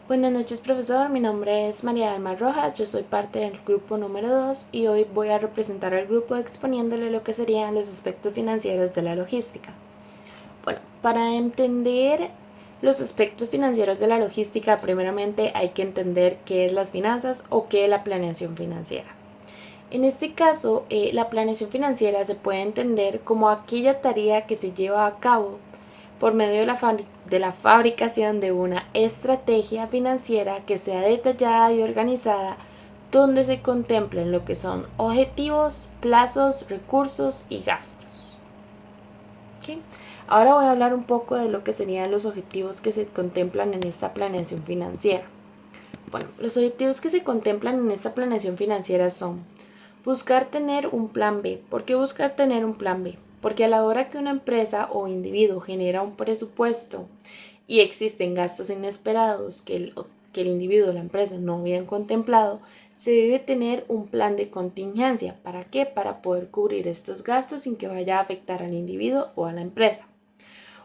Buenas noches, profesor. Mi nombre es María del Mar Rojas. Yo soy parte del grupo número 2 y hoy voy a representar al grupo exponiéndole lo que serían los aspectos financieros de la logística. Bueno, para entender los aspectos financieros de la logística, primeramente hay que entender qué es las finanzas o qué es la planeación financiera. En este caso, la planeación financiera se puede entender como aquella tarea que se lleva a cabo por medio de la fabricación de una estrategia financiera que sea detallada y organizada, donde se contemplen lo que son objetivos, plazos, recursos y gastos. ¿Okay? Ahora voy a hablar un poco de lo que serían los objetivos que se contemplan en esta planeación financiera. Bueno, los objetivos que se contemplan en esta planeación financiera son buscar tener un plan B. ¿Por qué buscar tener un plan B? Porque a la hora que una empresa o individuo genera un presupuesto y existen gastos inesperados que el individuo o la empresa no habían contemplado, se debe tener un plan de contingencia. ¿Para qué? Para poder cubrir estos gastos sin que vaya a afectar al individuo o a la empresa.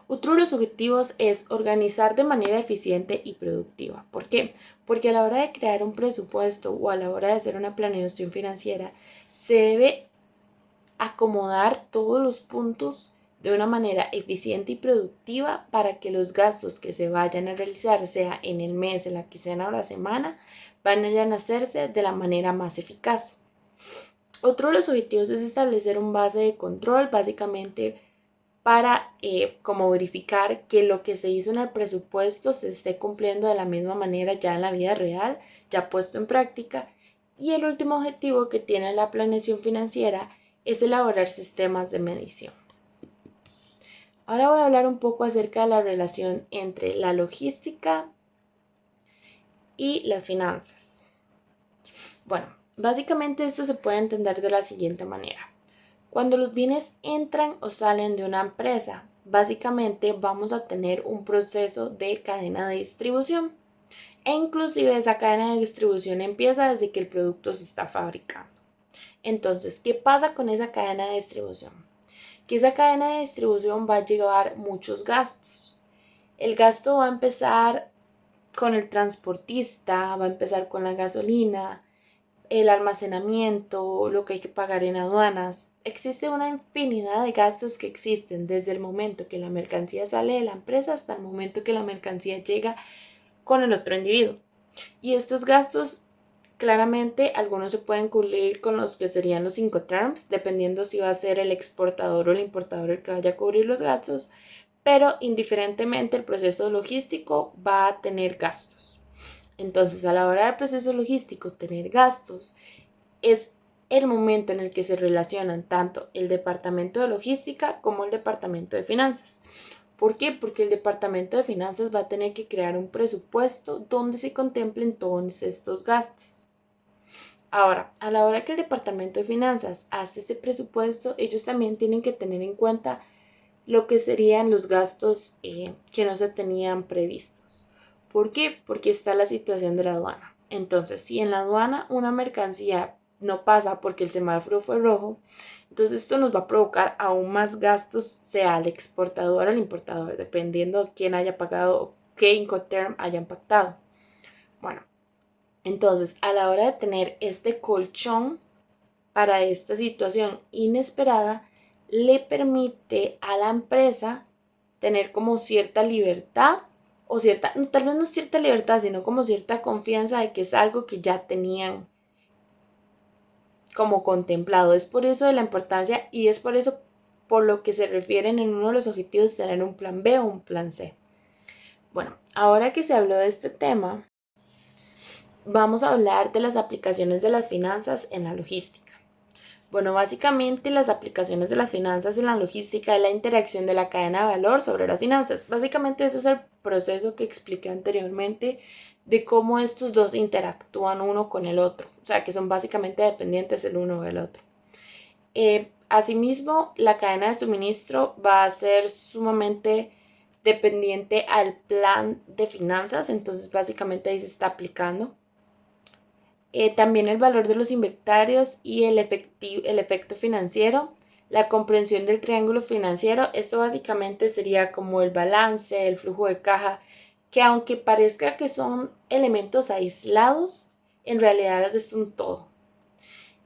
Otro de los objetivos es organizar de manera eficiente y productiva. ¿Por qué? Porque a la hora de crear un presupuesto o a la hora de hacer una planeación financiera, se debe acomodar todos los puntos de una manera eficiente y productiva para que los gastos que se vayan a realizar, sea en el mes, en la quincena o la semana, vayan a hacerse de la manera más eficaz. Otro de los objetivos es establecer un base de control, básicamente para como verificar que lo que se hizo en el presupuesto se esté cumpliendo de la misma manera ya en la vida real, ya puesto en práctica. Y el último objetivo que tiene la planeación financiera es elaborar sistemas de medición. Ahora voy a hablar un poco acerca de la relación entre la logística y las finanzas. Bueno, básicamente esto se puede entender de la siguiente manera. Cuando los bienes entran o salen de una empresa, básicamente vamos a tener un proceso de cadena de distribución. E inclusive esa cadena de distribución empieza desde que el producto se está fabricando. Entonces, ¿qué pasa con esa cadena de distribución? Que esa cadena de distribución va a llevar muchos gastos. El gasto va a empezar con el transportista, va a empezar con la gasolina, el almacenamiento, lo que hay que pagar en aduanas. Existe una infinidad de gastos que existen desde el momento que la mercancía sale de la empresa hasta el momento que la mercancía llega con el otro individuo. Y estos gastos, claramente, algunos se pueden cubrir con los que serían los Incoterms, dependiendo si va a ser el exportador o el importador el que vaya a cubrir los gastos, pero indiferentemente el proceso logístico va a tener gastos. Entonces, a la hora del proceso logístico tener gastos es el momento en el que se relacionan tanto el departamento de logística como el departamento de finanzas. ¿Por qué? Porque el departamento de finanzas va a tener que crear un presupuesto donde se contemplen todos estos gastos. Ahora, a la hora que el departamento de finanzas hace este presupuesto, ellos también tienen que tener en cuenta lo que serían los gastos que no se tenían previstos. ¿Por qué? Porque está la situación de la aduana. Entonces, si en la aduana una mercancía no pasa porque el semáforo fue rojo, entonces esto nos va a provocar aún más gastos, sea al exportador o al importador, dependiendo de quién haya pagado o qué Incoterm hayan pactado. Bueno, entonces a la hora de tener este colchón para esta situación inesperada, le permite a la empresa tener como cierta libertad o cierta, tal vez no cierta libertad, sino como cierta confianza de que es algo que ya tenían como contemplado. Es por eso de la importancia y es por eso por lo que se refieren en uno de los objetivos tener un plan B o un plan C. Bueno, ahora que se habló de este tema, vamos a hablar de las aplicaciones de las finanzas en la logística. Bueno, básicamente las aplicaciones de las finanzas en la logística es la interacción de la cadena de valor sobre las finanzas. Básicamente eso es el proceso que expliqué anteriormente de cómo estos dos interactúan uno con el otro, o sea, que son básicamente dependientes el uno del otro. Asimismo, la cadena de suministro va a ser sumamente dependiente al plan de finanzas, entonces básicamente ahí se está aplicando. También el valor de los inventarios y el efecto financiero, la comprensión del triángulo financiero. Esto básicamente sería como el balance, el flujo de caja que aunque parezca que son elementos aislados, en realidad es un todo.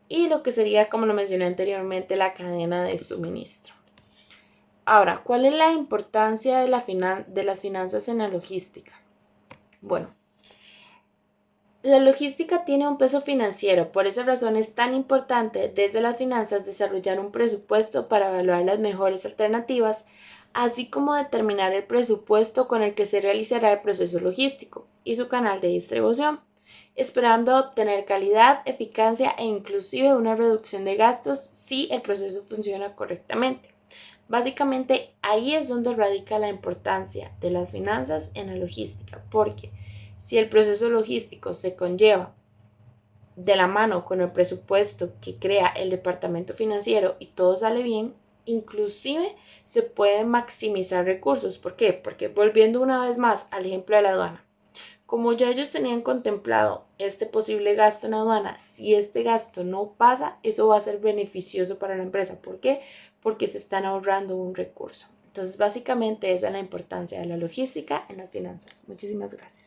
Y lo que sería, como lo mencioné anteriormente, la cadena de suministro. Ahora, ¿cuál es la importancia de las finanzas en la logística? Bueno, la logística tiene un peso financiero, por esa razón es tan importante desde las finanzas desarrollar un presupuesto para evaluar las mejores alternativas, así como determinar el presupuesto con el que se realizará el proceso logístico y su canal de distribución, esperando obtener calidad, eficacia e inclusive una reducción de gastos si el proceso funciona correctamente. Básicamente ahí es donde radica la importancia de las finanzas en la logística, porque si el proceso logístico se conlleva de la mano con el presupuesto que crea el departamento financiero y todo sale bien, inclusive se pueden maximizar recursos. ¿Por qué? Porque volviendo una vez más al ejemplo de la aduana, como ya ellos tenían contemplado este posible gasto en aduana, si este gasto no pasa, eso va a ser beneficioso para la empresa. ¿Por qué? Porque se están ahorrando un recurso. Entonces, básicamente esa es la importancia de la logística en las finanzas. Muchísimas gracias.